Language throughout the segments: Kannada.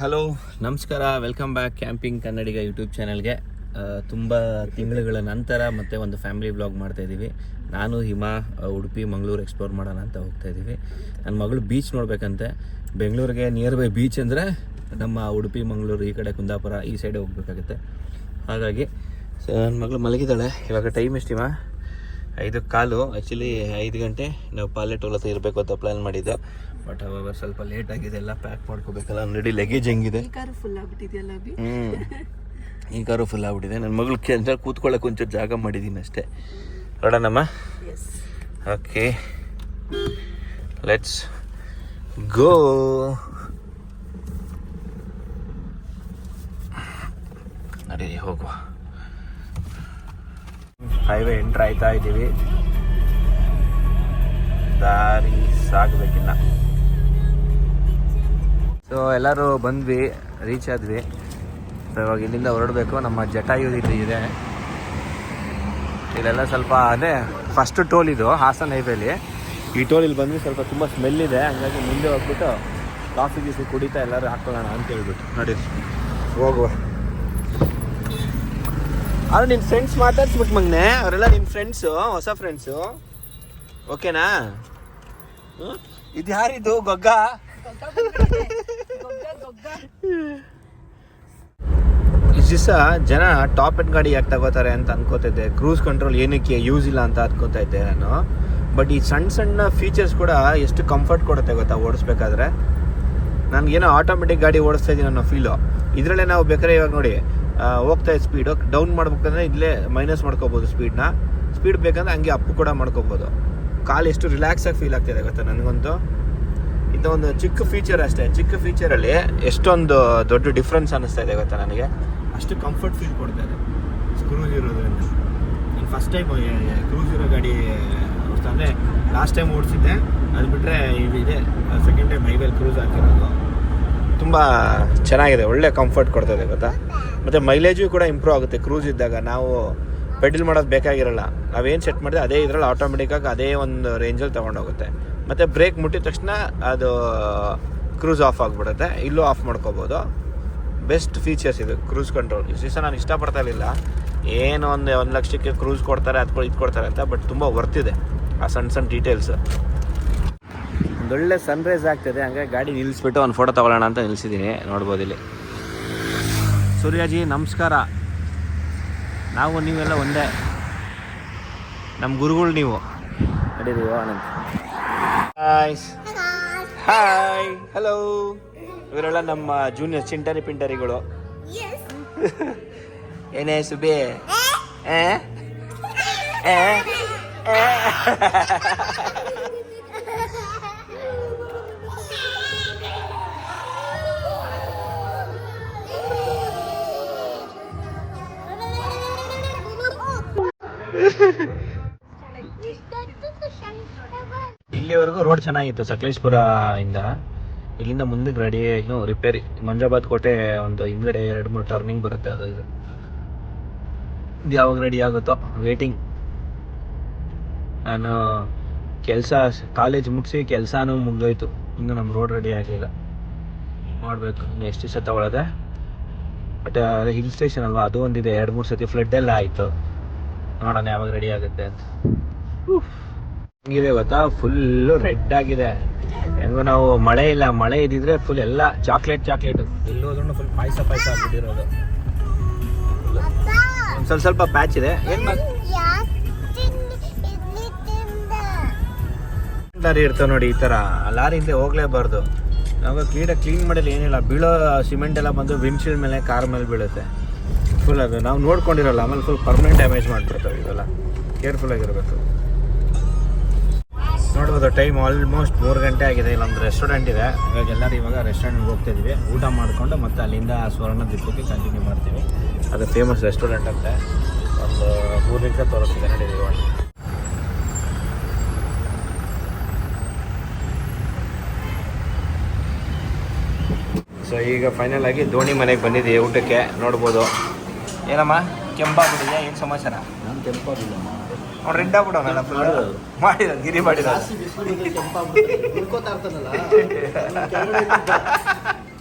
ಹಲೋ ನಮಸ್ಕಾರ, ವೆಲ್ಕಮ್ ಬ್ಯಾಕ್ ಕ್ಯಾಂಪಿಂಗ್ ಕನ್ನಡಿಗ ಯೂಟ್ಯೂಬ್ ಚಾನಲ್ಗೆ. ತುಂಬ ತಿಂಗಳುಗಳ ನಂತರ ಮತ್ತೆ ಒಂದು ಫ್ಯಾಮಿಲಿ ವ್ಲಾಗ್ ಮಾಡ್ತಾಯಿದ್ದೀವಿ. ನಾನು ಹಿಮಾ ಉಡುಪಿ ಮಂಗಳೂರು ಎಕ್ಸ್ಪ್ಲೋರ್ ಮಾಡೋಣ ಅಂತ ಹೋಗ್ತಾಯಿದ್ದೀವಿ. ನನ್ನ ಮಗಳು ಬೀಚ್ ನೋಡಬೇಕಂತೆ. ಬೆಂಗಳೂರಿಗೆ ನಿಯರ್ ಬೈ ಬೀಚ್ ಅಂದರೆ ನಮ್ಮ ಉಡುಪಿ ಮಂಗಳೂರು, ಈ ಕಡೆ ಕುಂದಾಪುರ ಈ ಸೈಡೆ ಹೋಗ್ಬೇಕಾಗುತ್ತೆ. ಹಾಗಾಗಿ ನನ್ನ ಮಗಳು ಮಲಗಿದ್ದಾಳೆ. ಇವಾಗ ಟೈಮ್ ಎಷ್ಟಿಮಾ? 5:15. ಆ್ಯಕ್ಚುಲಿ 5 ಗಂಟೆ ನಾವು ಪಾಲೆಟೋಲ್ ಹತ್ರ ಇರಬೇಕು ಅಂತ ಪ್ಲ್ಯಾನ್ ಮಾಡಿದ್ದೆ. ಬಟ್ ಅವಾಗ ಸ್ವಲ್ಪ ಲೇಟ್ ಆಗಿದೆ, ಎಲ್ಲ ಪ್ಯಾಕ್ ಮಾಡ್ಕೋಬೇಕಲ್ಲ. ಆಲ್ರೆಡಿ ಲಗೇಜ್ ಹೆಂಗಿದೆ, ಈ ಕಾರು ಫುಲ್ ಆಗ್ಬಿಟ್ಟಿದೆ. ನನ್ನ ಮಗಳು ಕೆಲಸ ಕೂತ್ಕೊಳ್ಳೋಕೆ ಒಂಚೂರು ಜಾಗ ಮಾಡಿದ್ದೀನಿ ಅಷ್ಟೇ. ನೋಡೋಣಮ್ಮ. Okay, let's go. ಅದೇ ಹೋಗುವ. ಹೈವೇ ಎಂಟ್ರ್ ಆಯ್ತಾ ಇದ್ದೀವಿ. ದಾರಿ ಸಾಗಬೇಕಿನ್ನ. ಸೊ ಎಲ್ಲರೂ ಬಂದ್ವಿ, ರೀಚ್ ಆದ್ವಿ. ಸೊ ಇವಾಗ ಇಲ್ಲಿಂದ ಹೊರಡಬೇಕು. ನಮ್ಮ ಜಟಾಯು ಇದೆ. ಇಲ್ಲೆಲ್ಲ ಸ್ವಲ್ಪ ಅದೇ ಫಸ್ಟ್ ಟೋಲ್ ಇದು ಹಾಸನ್ ಹೈವೇಲಿ. ಈ ಟೋಲ್ ಇಲ್ಲಿ ಬಂದ್ವಿ, ಸ್ವಲ್ಪ ತುಂಬ ಸ್ಮೆಲ್ ಇದೆ. ಹಂಗಾಗಿ ಮುಂದೆ ಹೋಗ್ಬಿಟ್ಟು ಕಾಫಿ ಗೀಫಿ ಕುಡಿತಾ ಎಲ್ಲರೂ ಹಾಕೊಳ್ಳೋಣ ಅಂತ ಹೇಳ್ಬಿಟ್ಟು ನೋಡಿರಿ ಹೋಗುವ. ಆದ್ರೆ ನಿನ್ನ ಫ್ರೆಂಡ್ಸ್ ಮಾತಾಡ್ಸ್ಬಿಟ್ಟು ಮಗ್ನೆ, ಅವರೆಲ್ಲ ನಿನ್ನ ಫ್ರೆಂಡ್ಸು, ಹೊಸ ಫ್ರೆಂಡ್ಸು. ಓಕೆನಾ? ಇದು ಯಾರಿದು ಗೊಗ್ಗ? ಇಷ್ಟು ದಿವಸ ಜನ ಟಾಪ್ ಎಂಡ್ ಗಾಡಿ ಯಾಕೆ ತಗೋತಾರೆ ಅಂತ ಅನ್ಕೋತಿದ್ದೆ. ಕ್ರೂಸ್ ಕಂಟ್ರೋಲ್ ಏನಕ್ಕೆ ಯೂಸ್ ಇಲ್ಲ ಅಂತ ಅನ್ಕೋತಾ ಇದ್ದೆ ನಾನು. ಬಟ್ ಈ ಸಣ್ಣ ಸಣ್ಣ ಫೀಚರ್ಸ್ ಕೂಡ ಎಷ್ಟು ಕಂಫರ್ಟ್ ಕೊಡುತ್ತೆ ಗೊತ್ತಾ ಓಡಿಸ್ಬೇಕಾದ್ರೆ. ನನಗೇನೋ ಆಟೋಮೆಟಿಕ್ ಗಾಡಿ ಓಡಿಸ್ತಾ ಇದ್ದೀನಿ ಅನ್ನೋ ಫೀಲು. ಇದರಲ್ಲೇ ನಾವು ಬೇಕಾದ್ರೆ ಇವಾಗ ನೋಡಿ ಹೋಗ್ತಾ ಇದ್ದ ಸ್ಪೀಡು ಡೌನ್ ಮಾಡ್ಬೇಕಂದ್ರೆ ಇಲ್ಲೇ ಮೈನಸ್ ಮಾಡ್ಕೋಬೋದು ಸ್ಪೀಡ್ನ. ಸ್ಪೀಡ್ ಬೇಕಂದ್ರೆ ಹಂಗೆ ಅಪ್ಪು ಕೂಡ ಮಾಡ್ಕೋಬೋದು. ಕಾಲು ಎಷ್ಟು ರಿಲ್ಯಾಕ್ಸಾಗಿ ಫೀಲ್ ಆಗ್ತಾಯಿದೆ ಗೊತ್ತಾ ನನಗಂತೂ. ಇದೊಂದು ಚಿಕ್ಕ ಫೀಚರ್ ಅಷ್ಟೇ. ಚಿಕ್ಕ ಫೀಚರಲ್ಲಿ ಎಷ್ಟೊಂದು ದೊಡ್ಡ ಡಿಫ್ರೆನ್ಸ್ ಅನ್ನಿಸ್ತಾ ಇದೆ ಗೊತ್ತಾ ನನಗೆ. ಅಷ್ಟು ಕಂಫರ್ಟ್ ಫೀಲ್ ಕೊಡ್ತಾ ಇದೆ ಕ್ರೂಸ್ ಇರೋದ್ರಿಂದ. ನಾನು ಫಸ್ಟ್ ಟೈಮ್ ಕ್ರೂಸ್ ಇರೋ ಗಾಡಿ ಓಡಿಸ್ತಾ. ಅಂದರೆ ಲಾಸ್ಟ್ ಟೈಮ್ ಓಡಿಸಿದ್ದೆ, ಅದು ಬಿಟ್ಟರೆ ಇದೆ ಸೆಕೆಂಡ್ ಟೈಮ್ ಹೈವೇಲಿ ಕ್ರೂಸ್ ಹಾಕಿರೋದು. ತುಂಬ ಚೆನ್ನಾಗಿದೆ, ಒಳ್ಳೆ ಕಂಫರ್ಟ್ ಕೊಡ್ತಾಯಿದೆ ಗೊತ್ತಾ. ಮತ್ತು ಮೈಲೇಜು ಕೂಡ ಇಂಪ್ರೂವ್ ಆಗುತ್ತೆ ಕ್ರೂಸ್ ಇದ್ದಾಗ. ನಾವು ಪೆಡಲ್ ಮಾಡೋದು ಬೇಕಾಗಿರಲ್ಲ. ನಾವೇನು ಸೆಟ್ ಮಾಡಿದೆ ಅದೇ ಇದರಲ್ಲಿ ಆಟೋಮೆಟಿಕ್ಕಾಗಿ ಅದೇ ಒಂದು ರೇಂಜಲ್ಲಿ ತೊಗೊಂಡೋಗುತ್ತೆ. ಮತ್ತು ಬ್ರೇಕ್ ಮುಟ್ಟಿದ ತಕ್ಷಣ ಅದು ಕ್ರೂಸ್ ಆಫ್ ಆಗಿಬಿಡುತ್ತೆ. ಇಲ್ಲೂ ಆಫ್ ಮಾಡ್ಕೋಬೋದು. ಬೆಸ್ಟ್ ಫೀಚರ್ಸ್ ಇದು ಕ್ರೂಸ್ ಕಂಟ್ರೋಲ್. ಇಷ್ಟು ದಿವಸ ನಾನು ಇಷ್ಟಪಡ್ತಾ ಇರಲಿಲ್ಲ, ಏನು 1 ಲಕ್ಷಕ್ಕೆ ಕ್ರೂಸ್ ಕೊಡ್ತಾರೆ ಅದು ಇದು ಕೊಡ್ತಾರೆ ಅಂತ. ಬಟ್ ತುಂಬ ವರ್ತಿದೆ ಆ ಸಣ್ಣ ಸಣ್ಣ ಡೀಟೇಲ್ಸ್. ಒಂದೊಳ್ಳೆ ಸನ್ರೈಸ್ ಆಗ್ತಿದೆ, ಹಂಗಾಗಿ ಗಾಡಿ ನಿಲ್ಲಿಸ್ಬಿಟ್ಟು ಒಂದು ಫೋಟೋ ತೊಗೊಳ್ಳೋಣ ಅಂತ ನಿಲ್ಲಿಸಿದ್ದೀನಿ. ನೋಡ್ಬೋದು ಇಲ್ಲಿ. ಸೂರ್ಯಾಜಿ ನಮಸ್ಕಾರ. ನಾವು ನೀವೆಲ್ಲ ಒಂದೇ, ನಮ್ಮ ಗುರುಗಳು ನೀವು. ನಡೀರಿ ಆನಂದ್. Hi, hello. ಇವರೆಲ್ಲ ನಮ್ಮ ಜೂನಿಯರ್ ಚಿಂಟರಿ ಪಿಂಟರಿಗಳು. ಏನೇ ಸುಬೆ? ಇಲ್ಲಿವರೆಗೂ ರೋಡ್ ಚೆನ್ನಾಗಿತ್ತು ಸಕಲೇಶ್ಪುರ ಇಂದ. ಇಲ್ಲಿಂದ ಮುಂದಕ್ಕೆ ರೆಡಿ ಇನ್ನು ರಿಪೇರಿ. ಮಂಜಾಬಾದ್ ಕೋಟೆ ಒಂದು ಹಿಂದ್ಗಡೆ 2-3 ಟರ್ನಿಂಗ್ ಬರುತ್ತೆ. ಅದು ಇದು ಯಾವಾಗ ರೆಡಿ ಆಗುತ್ತೋ ವೇಟಿಂಗ್. ನಾನು ಕೆಲಸ ಕಾಲೇಜ್ ಮುಗಿಸಿ ಕೆಲಸನೂ ಮುಗಿದೋಯ್ತು, ಇನ್ನು ನಮ್ಮ ರೋಡ್ ರೆಡಿ ಆಗಲಿಲ್ಲ. ಮಾಡಬೇಕು ಎಷ್ಟು ದಿವಸ ತಗೊಳ್ಳೋದೆ. ಬಟ್ ಹಿಲ್ ಸ್ಟೇಷನ್ ಅಲ್ವಾ, ಅದು ಒಂದಿದೆ. 2-3 ಸತಿ ಫ್ಲಡ್ ಎಲ್ಲ ಆಯಿತು. ನೋಡೋಣ ಯಾವಾಗ ರೆಡಿ ಆಗುತ್ತೆ ಅಂತ. ಹಿಂಗಿದೆ ಗೊತ್ತಾ, ಫುಲ್ಲು ರೆಡ್ ಆಗಿದೆ. ಹೆಂಗೋ ನಾವು ಮಳೆ ಇಲ್ಲ, ಮಳೆ ಇದ್ದಿದ್ರೆ ಫುಲ್ ಎಲ್ಲ ಚಾಕ್ಲೇಟ್. ಎಲ್ಲೋದ್ರೂ ಫುಲ್ ಪಾಯಸ ಆಗ್ಬಿಟ್ಟಿರೋದು. ಸ್ವಲ್ಪ ಪ್ಯಾಚ್ ಇದೆ. ಲಾರಿ ಇರ್ತವೆ ನೋಡಿ, ಈ ಥರ ಲಾರಿ ಹಿಂದೆ ಹೋಗ್ಲೇಬಾರ್ದು. ನಾವು ಕ್ಲೀನ್ ಮಾಡಿಲ್ಲ, ಏನಿಲ್ಲ. ಬೀಳೋ ಸಿಮೆಂಟ್ ಎಲ್ಲ ಬಂದು ವಿಂಡ್ಶೀಲ್ಡ್ ಮೇಲೆ, ಕಾರ್ ಮೇಲೆ ಬೀಳುತ್ತೆ ಫುಲ್. ಅದು ನಾವು ನೋಡ್ಕೊಂಡಿರಲ್ಲ, ಆಮೇಲೆ ಫುಲ್ ಪರ್ಮನೆಂಟ್ ಡ್ಯಾಮೇಜ್ ಮಾಡಿಬಿಡ್ತವೆ ಇವೆಲ್ಲ. ಕೇರ್ಫುಲ್ ಆಗಿರಬೇಕು. ನೋಡ್ಬೋದು ಟೈಮ್ ಆಲ್ಮೋಸ್ಟ್ 3 ಗಂಟೆ ಆಗಿದೆ. ಇಲ್ಲೊಂದು ರೆಸ್ಟೋರೆಂಟ್ ಇದೆ, ಹಾಗಾಗಿ ಎಲ್ಲರೂ ಇವಾಗ ರೆಸ್ಟೋರೆಂಟ್ಗೆ ಹೋಗ್ತಾಯಿದ್ವಿ. ಊಟ ಮಾಡಿಕೊಂಡು ಮತ್ತೆ ಅಲ್ಲಿಂದ ಸ್ವರ್ಣ ದೀಪಕ್ಕೆ ಕಂಟಿನ್ಯೂ ಮಾಡ್ತೀವಿ. ಅದು ಫೇಮಸ್ ರೆಸ್ಟೋರೆಂಟ್ ಅಂತೆ. ಒಂದು 3 ನಿಮಿಷ ತೋರಿಸ್ತಿದೆ ನಡೀರಿ. ಸೊ ಈಗ ಫೈನಲ್ ಆಗಿ ಧೋನಿ ಮನೆಗೆ ಬಂದಿದ್ದೀವಿ ಊಟಕ್ಕೆ. ನೋಡ್ಬೋದು. ಏನಮ್ಮ ಕೆಂಪಾಗ್ಬಿಟ್ಟಿದೆ, ಏನು ಸಮಾಚಾರ? ನಾನು ಕೆಂಪಾಗಿಲ್ಲಮ್ಮ. ಅವ್ನು ರೆಡ್ ಆಗ್ಬಿಡೋನಲ್ಲ ಮಾಡಿರೋದು ಗಿರಿ ಮಾಡಿರೋದು ಜಾಸ್ತಿ ಬಿಸಿಲು ಕೆಂಪಾಗ್ಬಿಡ್ತಾರೆ ಉಳ್ಕೋತಾ ಇರ್ತಾನಲ್ಲ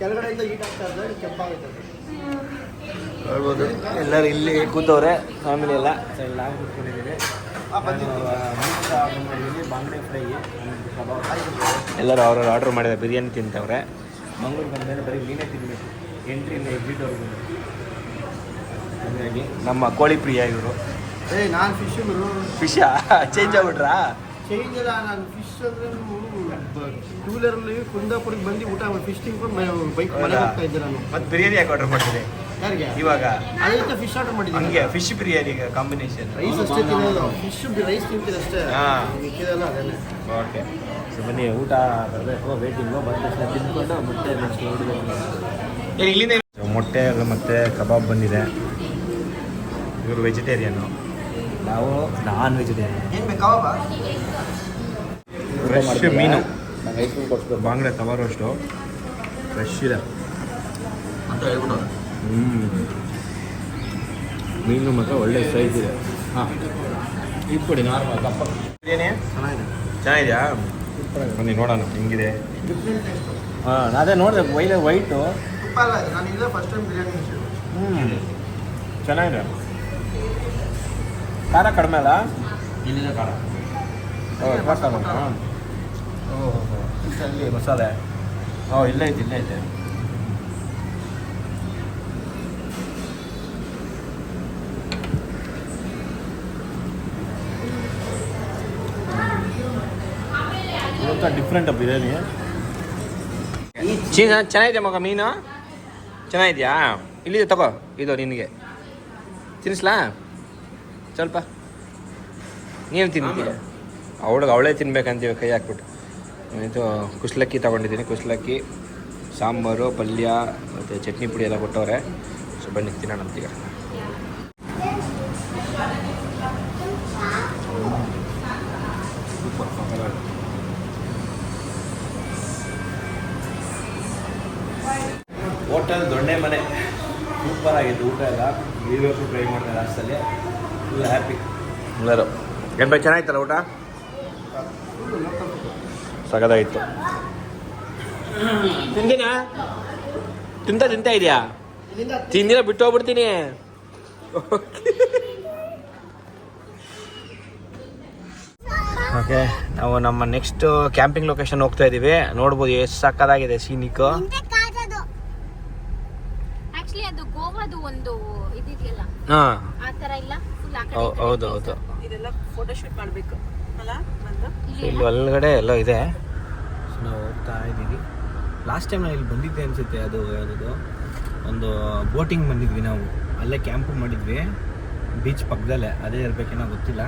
ಕೆಳಗಡೆಯಿಂದ ಹೀಟ್ ಆಗ್ತಾ ಇದ್ರೆ ಕೆಂಪಾಗುತ್ತೆ. ನೋಡ್ಬೋದು ಎಲ್ಲರೂ ಇಲ್ಲಿ ಕೂತವ್ರೆ ಫ್ಯಾಮಿಲಿ ಎಲ್ಲ ನಾವು ಕೂತ್ಕೊಂಡಿದ್ದೀವಿ. ಬಾಂಗ್ಡೆ ಫ್ರೈ ಎಲ್ಲರೂ ಅವ್ರವ್ರು ಆರ್ಡ್ರ್ ಮಾಡಿದ್ದಾರೆ. ಬಿರಿಯಾನಿ ತಿಂತವ್ರೆ. ಮಂಗಳೂರು ಬಂದಮೇಲೆ ಬರೀ ಮೀನೇ ತಿನ್ನಬೇಕು ಎಂಟ್ರಿಯಿಂದ ಎಕ್ಸಿಟ್ವರೆಗೂ. ಹಾಗಾಗಿ ನಮ್ಮ ಕೋಳಿ ಪ್ರಿಯ ಇವರು. ನಾನು ಫಿಶ್ ಫಿಶಾ ಚೇಂಜ್ ಆಗ್ಬಿಟ್ರಾ? ಚೇಂಜ್ ಇಲ್ಲ, ನಾನು ಫಿಶ್ ಅಂದರೆ ಟೂ ವೀಲರಲ್ಲಿ ಕುಂದಾಪುರಿಗೆ ಬಂದು ಊಟ ಫಿಶ್ ತಿನ್ಕೊಂಡು ಬೈಕ್ ಮನೆ ಹೋಗ್ತಾ ಇದ್ದೆ ನಾನು. ಮತ್ತು ಬಿರಿಯಾನಿ ಯಾಕೆ ಆರ್ಡರ್ ಮಾಡ್ತಿದ್ದೆ ಯಾರಿಗೆ? ಇವಾಗ ಅದಕ್ಕೆ ಫಿಶ್ ಆರ್ಡರ್ ಮಾಡಿದ್ದೀನಿ. ಹಂಗೆ ಫಿಶ್ ಬಿರಿಯಾನಿ ಕಾಂಬಿನೇಷನ್. ರೈಸ್ ಅಷ್ಟೇ ತಿನ್ನೋದು, ಫಿಶ್ ರೈಸ್ ತಿಂತೀನಿ ಅಷ್ಟೇ. ಮಿಕ್ಕಿದೆಲ್ಲ ಅದೇನೆ. ಓಕೆ ಸೊ ಬನ್ನಿ ಊಟ ಬರಬೇಕು. ವೇಟಿಂಗು ಬಂದ ತಕ್ಷಣ ತಿಂದ್ಕೊಂಡು ಮೊಟ್ಟೆ ನೆಕ್ಸ್ಟ್ ನೋಡಬೇಕು. ಇಲ್ಲಿಂದ ಮೊಟ್ಟೆ ಮತ್ತು ಕಬಾಬ್ ಬಂದಿದೆ. ಇವರು ವೆಜಿಟೇರಿಯನ್ನು, ನಾವು ನಾನ್ ವೆಜಿಟೇರಿಯನ್. ಏನು ಬೇಕಾವ? ಫ್ರೆಶ್ ಮೀನು ಬಾಂಗ್ಡೆ ತವಾ ರೋಸ್ಟು ಫ್ರೆಶ್ ಇದೆ ಅಂತ ಹೇಳ್ಬಿಟ್ಟು ಮೀನು ಮಾತ್ರ ಒಳ್ಳೆ ಸೈಜ್ ಇದೆ. ಹಾಂ ಇದು ಕೊಡಿ ನಾರ್ಮಲ್ ಕಪ್ಪ ಬಿರಿಯಾನಿ. ಚೆನ್ನಾಗಿದೆಯಾ? ಬನ್ನಿ ನೋಡೋಣ ಹೆಂಗಿದೆ. ಹಾಂ ಅದೇ ನೋಡಿದೆ ವೈಟು ತುಪ್ಪ ಅಲ್ಲ, ನಾನು ಇಲ್ಲೇ ಫಸ್ಟ್ ಟೈಮ್ ಬಿರಿಯಾನಿ. ಚೆನ್ನಾಗಿದೆ. ಖಾರ ಕಡಿಮೆ ಅಲ್ಲ? ಇಲ್ಲಿದೆ ಖಾರ. ಅಲ್ಲಿ ಮಸಾಲೆ ಇಲ್ಲೇ ಐತೆ. ಡಿಫ್ರೆಂಟ್ ಬಿರಿಯಾನಿ. ಚೆನ್ನಾಗಿದೆ ಮಗ ಮೀನು. ಚೆನ್ನಾಗಿದೆಯಾ? ಇಲ್ಲಿದೆ ತಗೋ, ಇದು ನಿನಗೆ ತಿನ್ನಿಸ್ಲಾ ಸ್ವಲ್ಪ? ನೀನು ತಿಂತೀಯ? ಅವಳೇ ತಿನ್ಬೇಕಂತೀವಿ ಕೈ ಹಾಕ್ಬಿಟ್ಟು. ಇದು ಕುಸ್ಲಕ್ಕಿ ತೊಗೊಂಡಿದ್ದೀನಿ. ಕುಸ್ಲಕ್ಕಿ, ಸಾಂಬಾರು, ಪಲ್ಯ ಮತ್ತು ಚಟ್ನಿ ಪುಡಿ ಎಲ್ಲ ಕೊಟ್ಟವ್ರೆ. ಸೊ ಬನ್ನಿ ತಿನ್ನೋಣ ಅಂತೀಗ. ಹೋಟೆಲ್ ದೊಣ್ಣೆ ಮನೆ ಸೂಪರ್ ಆಗಿತ್ತು. ಊಟ ಎಲ್ಲ ವೀಡಿಯೋಸು ಟ್ರೈ ಮಾಡಿದೆ ಲಾಸ್ಟಲ್ಲಿ. ಫುಲ್ ಹ್ಯಾಪಿ ಎಲ್ಲರೂ. ಏನು ಬೈ ಚೆನ್ನಾಗಿತ್ತಲ್ಲ ಊಟ? ಸಗದಾಗಿತ್ತು. ತಿಂದಿನಾ? ತಿಂತಾ ಇದೆಯಾ? ತಿಂದಿನ ಬಿಟ್ಟು ಹೋಗ್ಬಿಡ್ತೀನಿ. ಓಕೆ ನಾವು ನಮ್ಮ ನೆಕ್ಸ್ಟ್ ಕ್ಯಾಂಪಿಂಗ್ ಲೊಕೇಶನ್ ಹೋಗ್ತಾ ಇದ್ದೀವಿ. ನೋಡ್ಬೋದು ಎಷ್ಟು ಸಕ್ಕದಾಗಿದೆ ಸೀನಿಕ್. ಹೌದು ಇಲ್ಲಿ ಒಳಗಡೆ ಎಲ್ಲ ಇದೆ. ನಾವು ಹೋಗ್ತಾ ಇದ್ದೀವಿ. ಲಾಸ್ಟ್ ಟೈಮ್ ನಾವು ಇಲ್ಲಿ ಬಂದಿದ್ದೆ ಅನಿಸುತ್ತೆ. ಅದು ಯಾವುದದು ಒಂದು ಬೋಟಿಂಗ್ ಬಂದಿದ್ವಿ ನಾವು. ಅಲ್ಲೇ ಕ್ಯಾಂಪ್ ಮಾಡಿದ್ವಿ ಬೀಚ್ ಪಕ್ಕದಲ್ಲೇ. ಅದೇ ಇರಬೇಕೇನೋ ಗೊತ್ತಿಲ್ಲ.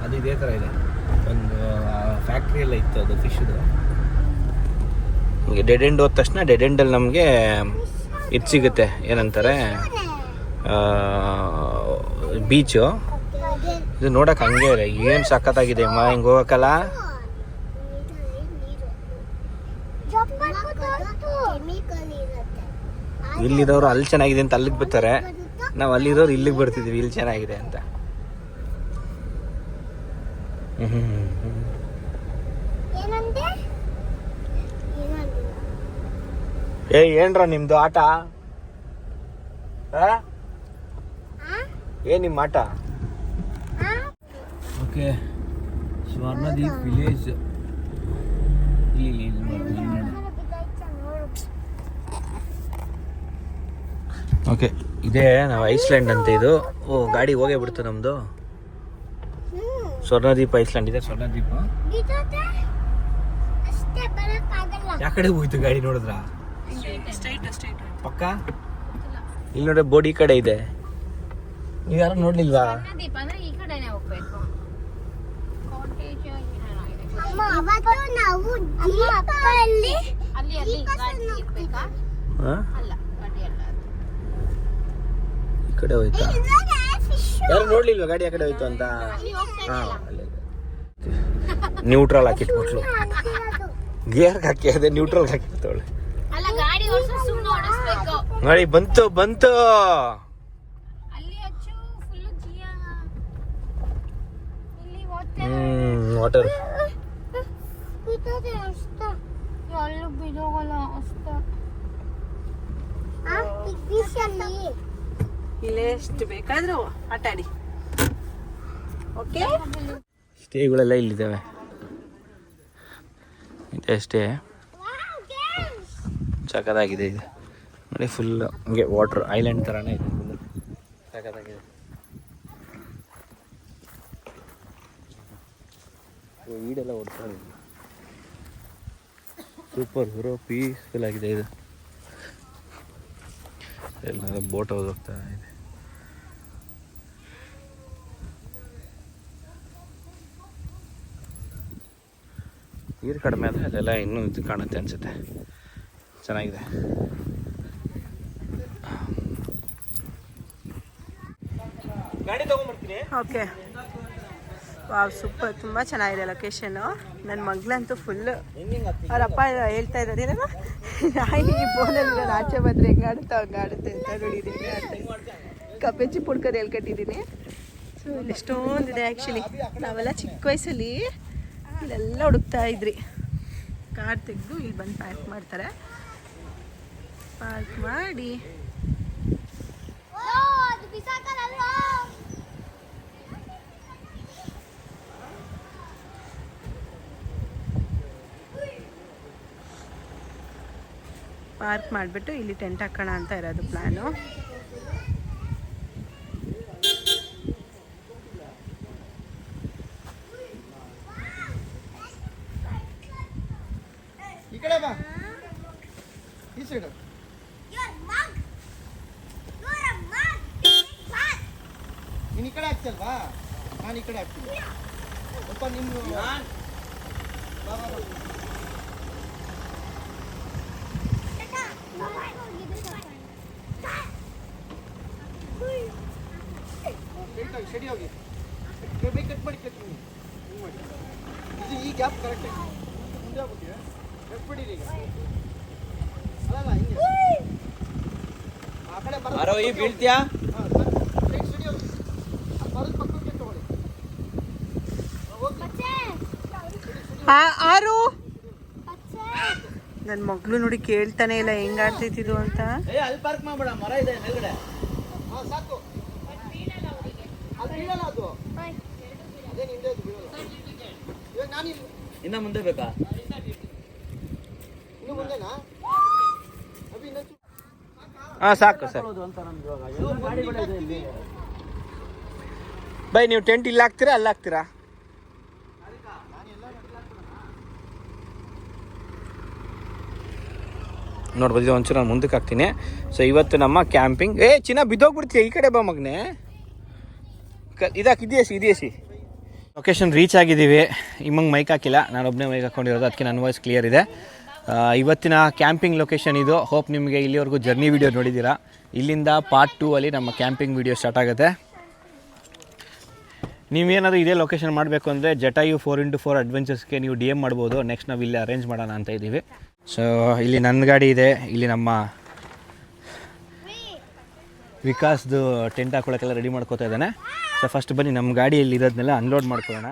ಅದು ಇದೇ ಥರ ಇದೆ. ಒಂದು ಫ್ಯಾಕ್ಟ್ರಿ ಎಲ್ಲ ಇತ್ತು ಅದು ಫಿಶ್ದು. ನಮಗೆ ಡೆಡ್ ಎಂಡ್ ಹೋದ ತಕ್ಷಣ ಡೆಡ್ ಎಂಡಲ್ಲಿ ನಮಗೆ ಇದು ಸಿಗುತ್ತೆ, ಏನಂತಾರೆ ಬೀಚು. ಇದು ನೋಡಕ್ಕೆ ಹಂಗೆ ಇದೆ. ಏನು ಸಖತ್ತಾಗಿದೆ ಅಮ್ಮ. ಹಿಂಗೆ ಹೋಗಕ್ಕಲ್ಲ. ಇಲ್ಲಿರೋರು ಅಲ್ಲಿ ಚೆನ್ನಾಗಿದೆ ಅಂತ ಅಲ್ಲಿಗೆ ಬರ್ತಾರೆ. ನಾವು ಅಲ್ಲಿರೋರು ಇಲ್ಲಿಗೆ ಬರ್ತಿದ್ದೀವಿ ಇಲ್ಲಿ ಚೆನ್ನಾಗಿದೆ ಅಂತ. ಏನ್ರ ನಿಮ್ದು ಆಟ? ಏನ್ ನಿಮ್ಮ ಆಟ? ಓಕೆ ಸ್ವರ್ಣದೀಪ್ ವಿಲೇಜ್ ಇಲ್ಲಿ ಓಕೆ ಇದೇ ನಾವು ಐಸ್ಲ್ಯಾಂಡ್ ಅಂತ. ಇದು ಗಾಡಿ ಹೋಗೇ ಬಿಡ್ತು ನಮ್ದು. ಸ್ವರ್ಣದೀಪ ಐಸ್ಲ್ಯಾಂಡ್ ಇದೆ. ಸ್ವರ್ಣದೀಪ ಯಾಕಡೆ ಹೋಯ್ತು ಗಾಡಿ ನೋಡಿದ್ರ? ಪಕ್ಕ ಇಲ್ಲಿ ನೋಡ್ರೆ ಬೋರ್ಡ್ ಈ ಕಡೆ ಇದೆ. ನೀವು ಯಾರು ನೋಡ್ಲಿಲ್ವಾ? ಈ ಕಡೆ ಹೋಯ್ತಾ? ಯಾರು ನೋಡ್ಲಿಲ್ವಾ ಗಾಡಿ ಆ ಕಡೆ ಹೋಯ್ತು ಅಂತ? ನ್ಯೂಟ್ರಲ್ ಹಾಕಿಟ್ಬಿಟ್ಲು. ಗೇರ್ ಹಾಕಿ ಅದೇ ನ್ಯೂಟ್ರಲ್ ಹಾಕಿರ್ತವಳೆ. ನೋಡಿ ಬಂತು. ವಾಟರ್ ಎಲ್ಲೂ ಬಿದೋಗಲ್ಲ ಅಷ್ಟೇ. ಇಲ್ಲೇ ಎಷ್ಟು ಬೇಕಾದ್ರೂ ಆಟ ಆಡಿ. ಓಕೆ, ಸ್ಟೇಗಳೆಲ್ಲ ಇಲ್ಲಿದ್ದಾವೆ. ಇದೆ ಸ್ಟೇ ಸಖತ್ತಾಗಿದೆ ಇದು ನೋಡಿ. ಫುಲ್ ಹಂಗೆ ವಾಟರ್ ಐಲ್ಯಾಂಡ್ ಥರನೇ ಇದೆ. ಫುಲ್ ಸಖತ್ತಾಗಿದೆ. ಈಡೆಲ್ಲ ಓಡ್ತಾರೆ. ಸೂಪರ್ ಹೀರೋ ಪೀಸ್ಫುಲ್ ಆಗಿದೆ ಇದು. ಎಲ್ಲ ಬೋಟ್ ಹೋಗ್ತಾ ಇದೆ. ನೀರು ಕಡಿಮೆ ಆದರೆ ಅಲ್ಲೆಲ್ಲ ಇನ್ನೂ ಇದು ಕಾಣುತ್ತೆ ಅನಿಸುತ್ತೆ. ಚೆನ್ನಾಗಿದೆ. ಗಾಡಿ ತೊಗೊಂಡ್ಬರ್ತೀನಿ. ಓಕೆ, ವಾವ್ ಸೂಪರ್, ತುಂಬ ಚೆನ್ನಾಗಿದೆ ಲೊಕೇಶನ್ನು. ನನ್ನ ಮಗಳಂತೂ ಫುಲ್ಲು ಅವರಪ್ಪ ಹೇಳ್ತಾ ಇದ್ದಾರೆ ಏನಮ್ಮ ನಾಯಿ ಬೋನಲ್ಲಿ ಆಚೆ ಬಂದರೆ ಹೆಂಗಾಡುತ್ತೋ ಹಂಗಾಡುತ್ತೆ ಅಂತ ನೋಡಿದ್ದೀನಿ. ಕಪ್ಪೆಚ್ಚಿ ಪುಡ್ಕದು ಹೇಳ್ಕೊಟ್ಟಿದ್ದೀನಿ. ಸೊ ಇಲ್ಲಿ ಎಷ್ಟೊಂದಿದೆ ಆ್ಯಕ್ಚುಲಿ. ನಾವೆಲ್ಲ ಚಿಕ್ಕ ವಯಸ್ಸಲ್ಲಿ ಇಲ್ಲೆಲ್ಲ ಹುಡುಕ್ತಾ ಇದ್ರಿ. ಕಾರ್ ತೆಗೆದು ಇಲ್ಲಿ ಬಂದು ಪಾರ್ಕ್ ಮಾಡ್ತಾರೆ. ಪಾರ್ಕ್ ಮಾಡಿ ಪಾರ್ಕ್ ಮಾಡಿಬಿಟ್ಟು ಇಲ್ಲಿ ಟೆಂಟ್ ಹಾಕೋಣ ಅಂತ ಇರೋದು ಪ್ಲ್ಯಾನು. ಈ ಕಡೆ ಬಾ, ಈ ಸೈಡ್. ನೀನು ಈ ಕಡೆ ಹಾಕ್ತಲ್ವಾ, ನಾನು ಈ ಕಡೆ ಹಾಕ್ತೀನಿ. ಸ್ವಲ್ಪ ನಿಮ್ಮ ಸೆಡಿ ಹೋಗಿ ಬೈಕ್ ಕಟ್ ಮಾಡಿ ಇದು ಈ ಗ್ಯಾಪ್ ಕರೆಕ್ಟ್ ಆಗಿ ಮುಂದೆ ಹೋಗ್ತೀವಿ. ಕಟ್ ಬಿಡಿರಿ ಈಗ. ಅಲ್ಲ ಹಿಂಗೆ ಆ ಕಡೆ ಬರೋ ಈ ಬೀಳ್ತೀಯಾ. ಸೆಡಿ ಹೋಗಿ ಬರೋದು ಪಕ್ಕಕ್ಕೆ ತಗೊಳ್ಳಿ. ಆರು ನನ್ನ ಮಗಳು ನೋಡಿ ಕೇಳ್ತಾನೆ ಇಲ್ಲ ಹೆಂಗಾಡ್ತೈತಿದು ಅಂತ. ಅಲ್ಲಿ ಪಾರ್ಕ್ ಮಾಡ್ಬೇಡ, ಮರ ಇದೆ ಮೇಲ್ಗಡೆ. ಸಾಕು, ಅದು ಬೀಳಲ್ಲ. ಅದು ಅದೇ ನಿಂದೆ ಅದು ಬೀಳಲ್ಲ. ಇವಾಗ ನಾನು ಇನ್ನ ಮುಂದೆ ಬೇಕಾ? ಇನ್ನು ಮುಂದೆನಾ ಅಭಿ? ಇನ್ನೊಂದು ಹಾಂ ಸಾಕು ಸರ್. ಬೈ ನೀವು ಟೆಂಟ್ ಇಲ್ಲಿ ಹಾಕ್ತೀರಾ ಅಲ್ಲಿ ಹಾಕ್ತೀರಾ? ನೋಡ್ಬೋದು, ಇದು ಒಂಚೂರು ನಾನು ಮುಂದಕ್ಕೆ ಹಾಕ್ತೀನಿ. ಸೊ ಇವತ್ತು ನಮ್ಮ ಕ್ಯಾಂಪಿಂಗ್. ಚಿನ್ನ ಬಿದ್ದೋಗ್ಬಿಡ್ತೀಯ, ಈ ಕಡೆ ಬಾ ಮಗನೇ. ಇದೇಸಿ ಲೊಕೇಶನ್ ರೀಚ್ ಆಗಿದ್ದೀವಿ. ಇಮ್ಮಂಗೆ ಮೈಕ್ ಹಾಕಿಲ್ಲ, ನಾನೊಬ್ಬನೇ ಮೈಕ್ ಹಾಕ್ಕೊಂಡಿರೋದು, ಅದಕ್ಕೆ ನನ್ನ ವಾಯ್ಸ್ ಕ್ಲಿಯರ್ ಇದೆ. ಇವತ್ತಿನ ಕ್ಯಾಂಪಿಂಗ್ ಲೊಕೇಶನ್ ಇದು. ಹೋಪ್ ನಿಮಗೆ ಇಲ್ಲಿವರೆಗೂ ಜರ್ನಿ ವಿಡಿಯೋ ನೋಡಿದ್ದೀರಾ. ಇಲ್ಲಿಂದ ಪಾರ್ಟ್ 2 ಅಲ್ಲಿ ನಮ್ಮ ಕ್ಯಾಂಪಿಂಗ್ ವಿಡಿಯೋ ಸ್ಟಾರ್ಟ್ ಆಗುತ್ತೆ. ನೀವೇನಾದರೂ ಇದೇ ಲೊಕೇಶನ್ ಮಾಡಬೇಕು ಅಂದರೆ ಜಟಾಯು 4x4 ಅಡ್ವೆಂಚರ್ಸ್ಗೆ ನೀವು DM ಮಾಡ್ಬೋದು. ನೆಕ್ಸ್ಟ್ ನಾವು ಇಲ್ಲಿ ಅರೇಂಜ್ ಮಾಡೋಣ ಅಂತ ಇದ್ದೀವಿ. ಸೊ ಇಲ್ಲಿ ನನ್ನ ಗಾಡಿ ಇದೆ, ಇಲ್ಲಿ ನಮ್ಮ ವಿಕಾಸ್ದು ಟೆಂಟ್ ಹಾಕೊಳ್ಳೋಕ್ಕೆಲ್ಲ ರೆಡಿ ಮಾಡ್ಕೋತಾ ಇದ್ದಾನೆ. ಸೊ ಫಸ್ಟ್ ಬನ್ನಿ ನಮ್ಮ ಗಾಡಿಯಲ್ಲಿ ಇರೋದನ್ನೆಲ್ಲ ಅನ್ಲೋಡ್ ಮಾಡ್ಕೊಳ್ಳೋಣ.